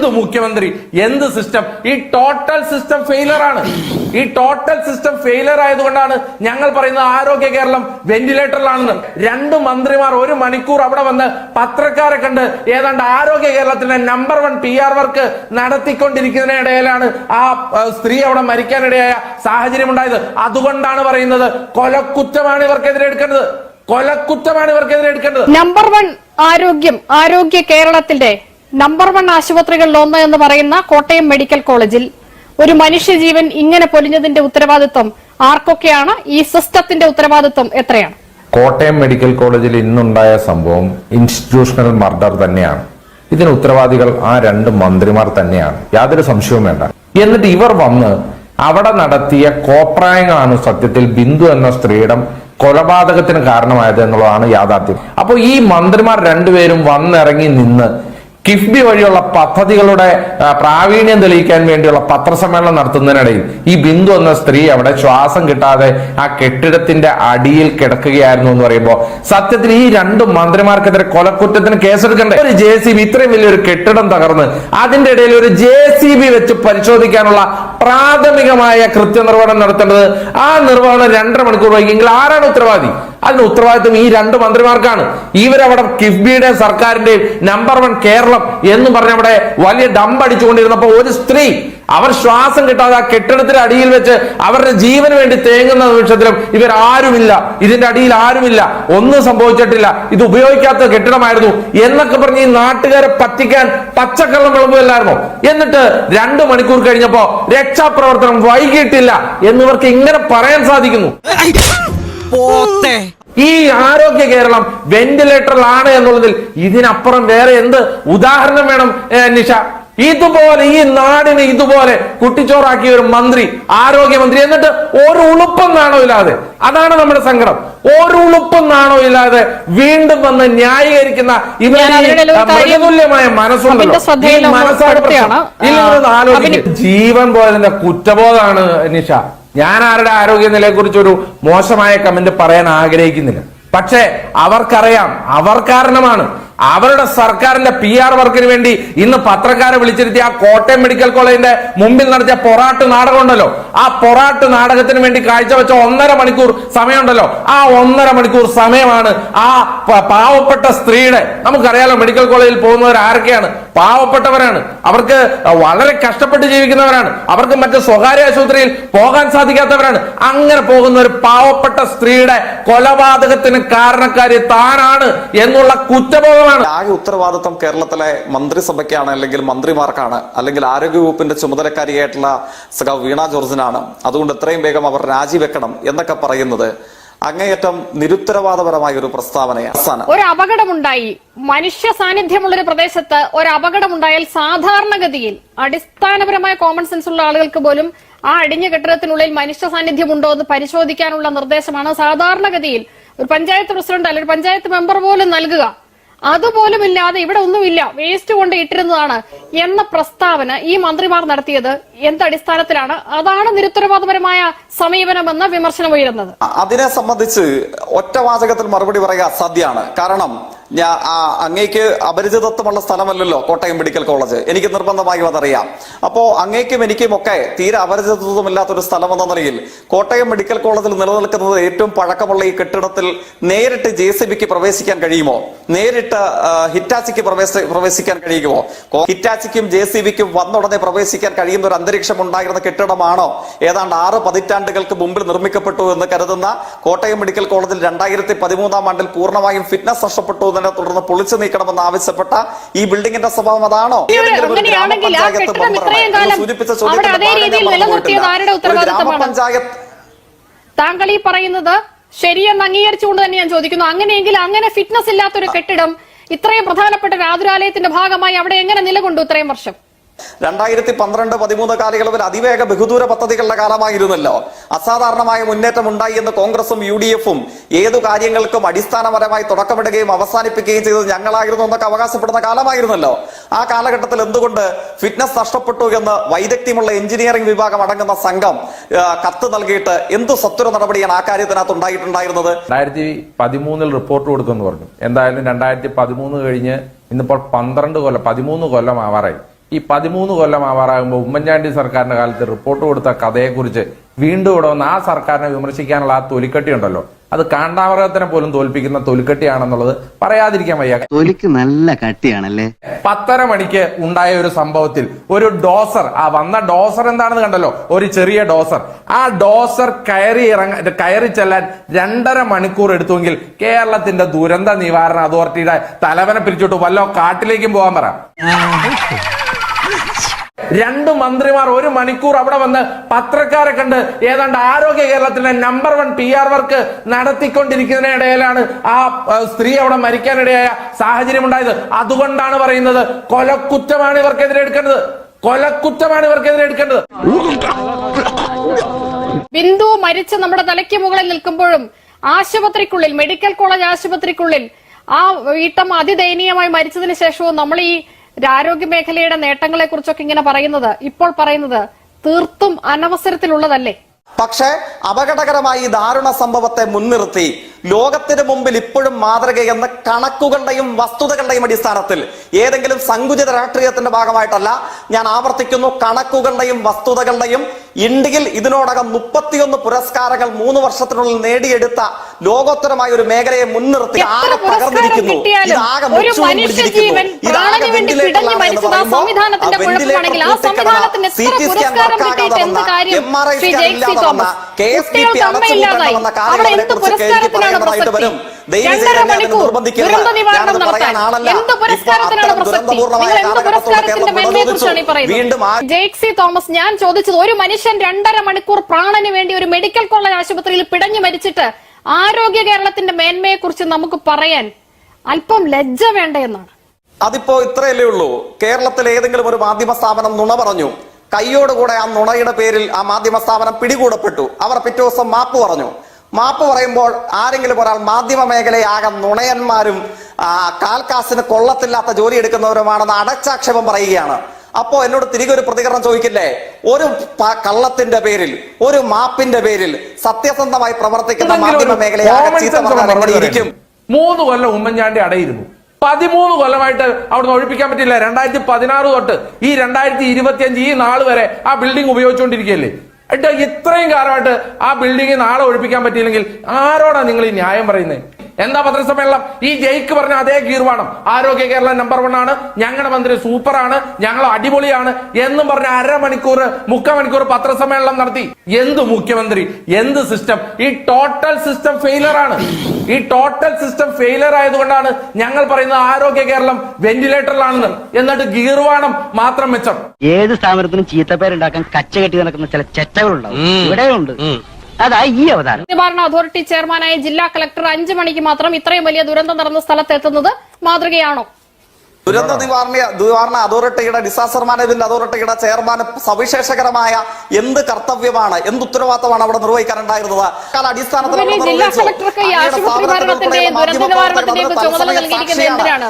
എന്ത് മുഖ്യമന്ത്രി, എന്ത് സിസ്റ്റം? ഈ ടോട്ടൽ സിസ്റ്റം ഫെയിലർ ആണ്. ഈ ടോട്ടൽ സിസ്റ്റം ഫെയിലർ ആയതുകൊണ്ടാണ് ഞങ്ങൾ പറയുന്നത് ആരോഗ്യ കേരളം വെന്റിലേറ്ററിലാണെന്ന്. 2 മന്ത്രിമാർ 1 മണിക്കൂർ അവിടെ വന്ന് പത്രക്കാരെ കണ്ട് ഏതാണ്ട് ആരോഗ്യ കേരളത്തിന്റെ നമ്പർ 1 PR വർക്ക് നടത്തിക്കൊണ്ടിരിക്കുന്നതിനിടയിലാണ് ആ സ്ത്രീ അവിടെ മരിക്കാനിടയായ സാഹചര്യം ഉണ്ടായത്. അതുകൊണ്ടാണ് പറയുന്നത് കൊലക്കുറ്റമാണ് ഇവർക്കെതിരെ എടുക്കേണ്ടത്. കൊലക്കുറ്റമാണ് ഇവർക്കെതിരെ എടുക്കേണ്ടത്. നമ്പർ 1 ആരോഗ്യ കേരളത്തിന്റെ നമ്പർ 1 ആശുപത്രികളിൽ ഒന്ന് എന്ന് പറയുന്ന കോട്ടയം മെഡിക്കൽ കോളേജിൽ ഒരു മനുഷ്യജീവൻ ഇങ്ങനെ പൊലിഞ്ഞതിന്റെ ഉത്തരവാദിത്വം ആർക്കൊക്കെയാണ്? ഈ സിസ്റ്റത്തിന്റെ ഉത്തരവാദിത്വം എത്രയാണ്? കോട്ടയം മെഡിക്കൽ കോളേജിൽ ഇന്നുണ്ടായ സംഭവം ഇൻസ്റ്റിറ്റ്യൂഷണൽ മർഡർ തന്നെയാണ്. ഇതിന് ഉത്തരവാദികൾ ആ 2 മന്ത്രിമാർ തന്നെയാണ്, യാതൊരു സംശയവും വേണ്ട. എന്നിട്ട് ഇവർ വന്ന് അവിടെ നടത്തിയ കോപ്രായങ്ങളാണ് സത്യത്തിൽ ബിന്ദു എന്ന സ്ത്രീയുടെ കൊലപാതകത്തിന് കാരണമായത് എന്നുള്ളതാണ് യാഥാർത്ഥ്യം. അപ്പോൾ ഈ മന്ത്രിമാർ 2 പേരും വന്നിറങ്ങി നിന്ന് കിഫ്ബി വഴിയുള്ള പദ്ധതികളുടെ പ്രാവീണ്യം തെളിയിക്കാൻ വേണ്ടിയുള്ള പത്രസമ്മേളനം നടത്തുന്നതിനിടയിൽ ഈ ബിന്ദു എന്ന സ്ത്രീ അവിടെ ശ്വാസം കിട്ടാതെ ആ കെട്ടിടത്തിന്റെ അടിയിൽ കിടക്കുകയായിരുന്നു എന്ന് പറയുമ്പോൾ സത്യത്തിൽ ഈ 2 മന്ത്രിമാർക്കെതിരെ കൊലക്കുറ്റത്തിന് കേസെടുക്കണ്ടേ? ഒരു JCB, ഇത്രയും വലിയൊരു കെട്ടിടം തകർന്ന് അതിന്റെ ഇടയിൽ ഒരു JCB വെച്ച് പരിശോധിക്കാനുള്ള പ്രാഥമികമായ കൃത്യനിർവഹണം നടത്തേണ്ടത്, ആ നിർവഹണം 2.5 മണിക്കൂർ വൈകിയെങ്കിൽ ആരാണ് ഉത്തരവാദി? അതിന് ഉത്തരവാദിത്വം ഈ 2 മന്ത്രിമാർക്കാണ്. ഇവരവിടെ കിഫ്ബിയുടെ സർക്കാരിന്റെയും നമ്പർ 1 കേരളം എന്ന് പറഞ്ഞ അവിടെ വലിയ ഡംപ് അടിച്ചുകൊണ്ടിരുന്നപ്പോ ഒരു സ്ത്രീ അവർ ശ്വാസം കിട്ടാതെ ആ കെട്ടിടത്തിന്റെ അടിയിൽ വെച്ച് അവരുടെ ജീവന് വേണ്ടി തേങ്ങുന്ന നിമിഷത്തിലും ഇവരാരുമില്ല, ഇതിന്റെ അടിയിൽ ആരുമില്ല, ഒന്നും സംഭവിച്ചിട്ടില്ല, ഇത് ഉപയോഗിക്കാത്ത കെട്ടിടമായിരുന്നു എന്നൊക്കെ പറഞ്ഞ് ഈ നാട്ടുകാരെ പറ്റിക്കാൻ പച്ചക്കള്ളം വിളമ്പുമല്ലായിരുന്നോ? എന്നിട്ട് 2 മണിക്കൂർ കഴിഞ്ഞപ്പോ രക്ഷാപ്രവർത്തനം വൈകിട്ടില്ല എന്നിവർക്ക് ഇങ്ങനെ പറയാൻ സാധിക്കുന്നു. ഈ ആരോഗ്യ കേരളം വെന്റിലേറ്ററിലാണ് എന്നുള്ളതിൽ ഇതിനപ്പുറം വേറെ എന്ത് ഉദാഹരണം വേണം നിഷ? ഇതുപോലെ ഈ നാടിനെ ഇതുപോലെ കുട്ടിച്ചോറാക്കിയ ഒരു മന്ത്രി, ആരോഗ്യമന്ത്രി, എന്നിട്ട് ഒരു ഉളുപ്പും നാണോ ഇല്ലാതെ, അതാണ് നമ്മുടെ സങ്കടം, ഒരു ഉളുപ്പും നാണോ ഇല്ലാതെ വീണ്ടും വന്ന് ന്യായീകരിക്കുന്ന മൃഗതുല്യമായ മനസ്സുണ്ടല്ലോ. ഈ മനസ്സാണ് ആലോചിക്കും. ജീവൻ പോയതിന്റെ കുറ്റബോധമാണ് നിഷ. ഞാൻ ആരുടെ ആരോഗ്യനിലയെ കുറിച്ച് ഒരു മോശമായ കമന്റ് പറയാൻ ആഗ്രഹിക്കുന്നില്ല. പക്ഷേ അവർക്കറിയാം, അവർ കാരണമാണ് അവരുടെ സർക്കാരിന്റെ PR വർക്കിന് വേണ്ടി ഇന്ന് പത്രക്കാരെ വിളിച്ചിരുത്തി ആ കോട്ടയം മെഡിക്കൽ കോളേജിന്റെ മുമ്പിൽ നടത്തിയ പൊറാട്ട് നാടകം ഉണ്ടല്ലോ, ആ പൊറാട്ട് നാടകത്തിന് വേണ്ടി കാഴ്ചവെച്ച 1.5 മണിക്കൂർ സമയമുണ്ടല്ലോ, ആ 1.5 മണിക്കൂർ സമയമാണ് ആ പാവപ്പെട്ട സ്ത്രീയുടെ. നമുക്കറിയാലോ മെഡിക്കൽ കോളേജിൽ പോകുന്നവർ ആരൊക്കെയാണ്? പാവപ്പെട്ടവരാണ്, അവർക്ക് വളരെ കഷ്ടപ്പെട്ട് ജീവിക്കുന്നവരാണ്, അവർക്ക് മറ്റ് സ്വകാര്യ ആശുപത്രിയിൽ പോകാൻ സാധിക്കാത്തവരാണ്. അങ്ങനെ പോകുന്ന ഒരു പാവപ്പെട്ട സ്ത്രീയുടെ കൊലപാതകത്തിന് കാരണക്കാരി താനാണ് എന്നുള്ള കുറ്റബോധം. ആകെ ഉത്തരവാദിത്വം കേരളത്തിലെ മന്ത്രിസഭയ്ക്കാണ്, അല്ലെങ്കിൽ മന്ത്രിമാർക്കാണ്, അല്ലെങ്കിൽ ആരോഗ്യവകുപ്പിന്റെ ചുമതലക്കാരിയായിട്ടുള്ള സഖാവ് വീണ ജോർജിനാണ്. അതുകൊണ്ട് എത്രയും വേഗം അവർ രാജിവെക്കണം എന്നൊക്കെ പറയുന്നത് അങ്ങേയറ്റം നിരുത്തരവാദപരമായ ഒരു പ്രസ്താവനയാണ്. ഒരു അപകടമുണ്ടായി, മനുഷ്യ സാന്നിധ്യമുള്ളൊരു പ്രദേശത്ത് ഒരു അപകടമുണ്ടായാൽ സാധാരണഗതിയിൽ അടിസ്ഥാനപരമായ കോമൺ സെൻസ് ഉള്ള ആളുകൾക്ക് പോലും ആ അടിഞ്ഞ കെട്ടിടത്തിനുള്ളിൽ മനുഷ്യ സാന്നിധ്യം ഉണ്ടോ എന്ന് പരിശോധിക്കാനുള്ള നിർദ്ദേശമാണ് സാധാരണഗതിയിൽ ഒരു പഞ്ചായത്ത് പ്രസിഡന്റ് അല്ലെങ്കിൽ പഞ്ചായത്ത് മെമ്പർ പോലും നൽകുക. അതുപോലും ഇല്ലാതെ ഇവിടെ ഒന്നുമില്ല, വേസ്റ്റ് കൊണ്ട് ഇട്ടിരുന്നതാണ് എന്ന പ്രസ്താവന ഈ മന്ത്രിമാർ നടത്തിയത് എന്തടിസ്ഥാനത്തിലാണ്? അതാണ് നിരുത്തരവാദപരമായ സമീപനമെന്ന വിമർശനം ഉയരുന്നത്. അതിനെ സംബന്ധിച്ച് ഒറ്റ വാചകത്തിൽ മറുപടി പറയുക അസാധ്യമാണ്. കാരണം അങ്ങേക്ക് അപരിചിതത്വമുള്ള സ്ഥലമല്ലല്ലോ കോട്ടയം മെഡിക്കൽ കോളേജ്, എനിക്ക് നിർബന്ധമായും അതറിയാം. അപ്പോ അങ്ങേക്കും എനിക്കും ഒക്കെ തീരെ അപരിചിതത്വമില്ലാത്തൊരു സ്ഥലം എന്ന നിലയിൽ കോട്ടയം മെഡിക്കൽ കോളേജിൽ നിലനിൽക്കുന്നത് ഏറ്റവും പഴക്കമുള്ള ഈ കെട്ടിടത്തിൽ നേരിട്ട് JCBക്ക് പ്രവേശിക്കാൻ കഴിയുമോ? നേരിട്ട് ഹിറ്റാച്ചിക്ക് പ്രവേശിക്കാൻ കഴിയുമോ? ഹിറ്റാച്ചിക്കും JCBക്കും വന്നുടനെ പ്രവേശിക്കാൻ കഴിയുന്ന ഒരു അന്തരീക്ഷം ഉണ്ടായിരുന്ന കെട്ടിടമാണോ ഏതാണ്ട് 6 പതിറ്റാണ്ടുകൾക്ക് മുമ്പിൽ നിർമ്മിക്കപ്പെട്ടു എന്ന് കരുതുന്ന കോട്ടയം മെഡിക്കൽ കോളേജിൽ 2013 ആണ്ടിൽ പൂർണ്ണമായും ഫിറ്റ്നസ് നഷ്ടപ്പെട്ടു, തുടർന്ന് പൊളിച്ചു നീക്കണമെന്ന് ആവശ്യപ്പെട്ട ഈ ബിൽഡിംഗിന്റെ സ്വഭാവം അതാണോ? താങ്കൾ ഈ പറയുന്നത് ശരിയെന്ന് അംഗീകരിച്ചുകൊണ്ട് തന്നെ ഞാൻ ചോദിക്കുന്നു, അങ്ങനെയെങ്കിൽ അങ്ങനെ ഫിറ്റ്നസ് ഇല്ലാത്തൊരു കെട്ടിടം ഇത്രയും പ്രധാനപ്പെട്ട ഒരു ആതുരാലയത്തിന്റെ ഭാഗമായി അവിടെ എങ്ങനെ നിലകൊണ്ടു ഇത്രയും വർഷം? 2012-13 കാലയളവിൽ അതിവേഗ ബഹുദൂര പദ്ധതികളുടെ കാലമായിരുന്നല്ലോ. അസാധാരണമായ മുന്നേറ്റം ഉണ്ടായി എന്ന് കോൺഗ്രസും UDF-ഉം ഏതു കാര്യങ്ങൾക്കും അടിസ്ഥാനപരമായി തുടക്കമിടുകയും അവസാനിപ്പിക്കുകയും ചെയ്തത് ഞങ്ങളായിരുന്നു എന്നൊക്കെ അവകാശപ്പെടുന്ന കാലമായിരുന്നല്ലോ. ആ കാലഘട്ടത്തിൽ എന്തുകൊണ്ട് ഫിറ്റ്നസ് നഷ്ടപ്പെട്ടു എന്ന് വൈദഗ്ധ്യമുള്ള എഞ്ചിനീയറിംഗ് വിഭാഗം അടങ്ങുന്ന സംഘം കത്ത് നൽകിയിട്ട് എന്തു സത്വര നടപടിയാണ് ആ കാര്യത്തിനകത്ത് ഉണ്ടായിട്ടുണ്ടായിരുന്നത്? 2013 റിപ്പോർട്ട് കൊടുക്കുമെന്ന് പറഞ്ഞു. എന്തായാലും 2013 കഴിഞ്ഞ് ഇന്നിപ്പോൾ 13 കൊല്ലം ആവാറായി. ഈ 13 കൊല്ലം ആവാറാകുമ്പോൾ ഉമ്മൻചാണ്ടി സർക്കാരിന്റെ കാലത്ത് റിപ്പോർട്ട് കൊടുത്ത കഥയെക്കുറിച്ച് വീണ്ടും ഇവിടെ വന്ന് ആ സർക്കാരിനെ വിമർശിക്കാനുള്ള ആ തൊലിക്കട്ടി ഉണ്ടല്ലോ, അത് കാണ്ടാമൃഗത്തിനെ പോലും തോൽപ്പിക്കുന്ന തൊലിക്കട്ടിയാണെന്നുള്ളത് പറയാതിരിക്കാൻ വയ്യ. തൊലിക്ക് നല്ല കട്ടിയാണല്ലേ. 10:30 മണിക്ക് ഉണ്ടായ ഒരു സംഭവത്തിൽ ഒരു ഡോസർ, ആ വന്ന ഡോസർ എന്താണെന്ന് കണ്ടല്ലോ, ഒരു ചെറിയ ഡോസർ, ആ ഡോസർ കയറി ചെല്ലാൻ 2.5 മണിക്കൂർ എടുത്തുവെങ്കിൽ കേരളത്തിന്റെ ദുരന്ത നിവാരണ അതോറിറ്റിയുടെ തലവനെ പിരിച്ചിട്ട് വല്ലോ കാട്ടിലേക്കും പോകാൻ പറ. 2 മന്ത്രിമാർ 1 മണിക്കൂർ അവിടെ വന്ന് പത്രക്കാരെ കണ്ട് ഏതാണ്ട് ആരോഗ്യ കേരളത്തിലെ നമ്പർ 1 PR വർക്ക് നടത്തിക്കൊണ്ടിരിക്കുന്നതിനിടയിലാണ് ആ സ്ത്രീ അവിടെ മരിക്കാനിടയായ സാഹചര്യം ഉണ്ടായത്. അതുകൊണ്ടാണ് പറയുന്നത് കൊലക്കുറ്റമാണ് ഇവർക്കെതിരെ എടുക്കേണ്ടത്, കൊലക്കുറ്റമാണ് ഇവർക്കെതിരെ എടുക്കേണ്ടത്. ബിന്ദു മരിച്ച് നമ്മുടെ തലയ്ക്ക് മുകളിൽ നിൽക്കുമ്പോഴും ആശുപത്രിക്കുള്ളിൽ, മെഡിക്കൽ കോളേജ് ആശുപത്രിക്കുള്ളിൽ ആ വീട്ടമ്മ അതിദയനീയമായി മരിച്ചതിന് ശേഷവും നമ്മൾ ഈ ആരോഗ്യ മേഖലയുടെ നേട്ടങ്ങളെ കുറിച്ചൊക്കെ ഇങ്ങനെ പറയുന്നത്, ഇപ്പോൾ പറയുന്നത് തീർത്തും അനവസരത്തിലുള്ളതല്ലേ? പക്ഷേ അപകടകരമായി ഈ ദാരുണ സംഭവത്തെ മുൻനിർത്തി ലോകത്തിന് മുമ്പിൽ ഇപ്പോഴും മാതൃകയെന്ന കണക്കുകളുടെയും വസ്തുതകളുടെയും അടിസ്ഥാനത്തിൽ, ഏതെങ്കിലും സങ്കുചിത രാഷ്ട്രീയത്തിന്റെ ഭാഗമായിട്ടല്ല, ഞാൻ ആവർത്തിക്കുന്നു, കണക്കുകളുടെയും വസ്തുതകളുടെയും ഇന്ത്യയിൽ ഇതിനോടകം 31 പുരസ്കാരങ്ങൾ 3 വർഷത്തിനുള്ളിൽ നേടിയെടുത്ത ലോകോത്തരമായ ഒരു മേഖലയെ മുൻനിർത്തി ആകെ തകർന്നിരിക്കുന്നു. ഇതാകെ ജെയ്ക്സി തോമസ്, ഞാൻ ചോദിച്ചത്, ഒരു മനുഷ്യൻ 2.5 മണിക്കൂർ പ്രാണന് വേണ്ടി ഒരു മെഡിക്കൽ കോളേജ് ആശുപത്രിയിൽ പിടഞ്ഞു മരിച്ചിട്ട് ആരോഗ്യ കേരളത്തിന്റെ മേന്മയെ കുറിച്ച് നമുക്ക് പറയാൻ അല്പം ലജ്ജ വേണ്ട എന്നാണ്. അതിപ്പോ ഇത്രയല്ലേ ഉള്ളൂ. കേരളത്തിൽ ഏതെങ്കിലും ഒരു മാധ്യമ സ്ഥാപനം നുണ പറഞ്ഞു, കൈയോടുകൂടെ ആ നുണയുടെ പേരിൽ ആ മാധ്യമ സ്ഥാപനം പിടികൂടപ്പെട്ടു. അവർ പിറ്റേ ദിവസം മാപ്പ് പറഞ്ഞു. മാപ്പ് പറയുമ്പോൾ ആരെങ്കിലും ഒരാൾ മാധ്യമ മേഖലയെ ആകെ നുണയന്മാരും കാൽക്കാസിന് കൊള്ളത്തില്ലാത്ത ജോലി എടുക്കുന്നവരുമാണെന്ന് അടച്ചാക്ഷേപം പറയുകയാണ്. അപ്പോ എന്നോട് തിരികെ ഒരു പ്രതികരണം ചോദിക്കില്ലേ? ഒരു കള്ളത്തിന്റെ പേരിൽ, ഒരു മാപ്പിന്റെ പേരിൽ സത്യസന്ധമായി പ്രവർത്തിക്കുന്ന മാധ്യമ മേഖലയെ ആകെ ചീത്ത പറഞ്ഞാൽ ഇരിക്കും. 3 കൊല്ലം ഉമ്മൻചാണ്ടി അടയിരുന്നു. 13 കൊല്ലമായിട്ട് അവിടുന്ന് ഒഴിപ്പിക്കാൻ പറ്റില്ല. 2016 തൊട്ട് ഈ 2025 ഈ നാൾ വരെ ആ ബിൽഡിംഗ് ഉപയോഗിച്ചുകൊണ്ടിരിക്കുകയല്ലേ. ഇത്രയും കാലമായിട്ട് ആ ബിൽഡിംഗ് നാളെ ഒഴിപ്പിക്കാൻ പറ്റിയില്ലെങ്കിൽ ആരോടാ നിങ്ങൾ ഈ ന്യായം പറയുന്നത്? എന്താ പത്രസമ്മേളനം? ഈ ജയിക്ക് പറഞ്ഞ അതേ ഗീർവാണം, ആരോഗ്യ കേരളം നമ്പർ 1 ആണ്, ഞങ്ങളുടെ മന്ത്രി സൂപ്പറാണ്, ഞങ്ങൾ അടിപൊളിയാണ് എന്നും പറഞ്ഞ 1/2 മണിക്കൂർ 3/4 മണിക്കൂർ പത്രസമ്മേളനം നടത്തി. എന്ത് മുഖ്യമന്ത്രി, എന്ത് സിസ്റ്റം? ഈ ടോട്ടൽ സിസ്റ്റം ഫെയിലർ ആണ്. ഈ ടോട്ടൽ സിസ്റ്റം ഫെയിലർ ആയതുകൊണ്ടാണ് ഞങ്ങൾ പറയുന്നത് ആരോഗ്യ കേരളം വെന്റിലേറ്ററിലാണെന്ന്. എന്നിട്ട് ഗീർവാണം മാത്രം മെച്ചം. ഏത് സ്ഥാപനത്തിനും ചീത്തപ്പേരുണ്ടാക്കാൻ കച്ച കെട്ടി നടക്കുന്ന ചില ചെറ്റകളുണ്ടാവും, ഇവിടെയുണ്ട്. അതാ ഈ അവതാരം. നിവാരണ അതോറിറ്റി ചെയർമാനായ ജില്ലാ കളക്ടർ 5 മണിക്ക് മാത്രം ഇത്രയും വലിയ ദുരന്തം നടന്ന സ്ഥലത്ത് എത്തുന്നത് മാതൃകയാണോ? ദുരന്ത നിവാരണ അതോറിറ്റിയുടെ, ഡിസാസ്റ്റർ മാനേജ്മെന്റ് അതോറിറ്റിയുടെ ചെയർമാന് സവിശേഷകരമായ എന്ത് കർത്തവ്യമാണ്, എന്ത് ഉത്തരവാദിത്തമാണ് അവിടെ നിർവഹിക്കാനുണ്ടായിരുന്നത്? ജില്ലാ കളക്ടർക്ക് ഈ ആശുപത്രി ഭരണത്തിന്റെ ദുരന്ത നിവാരണത്തിന്റെ ചുമതല നൽകിയിരിക്കുന്നത് എന്തിനാണ്?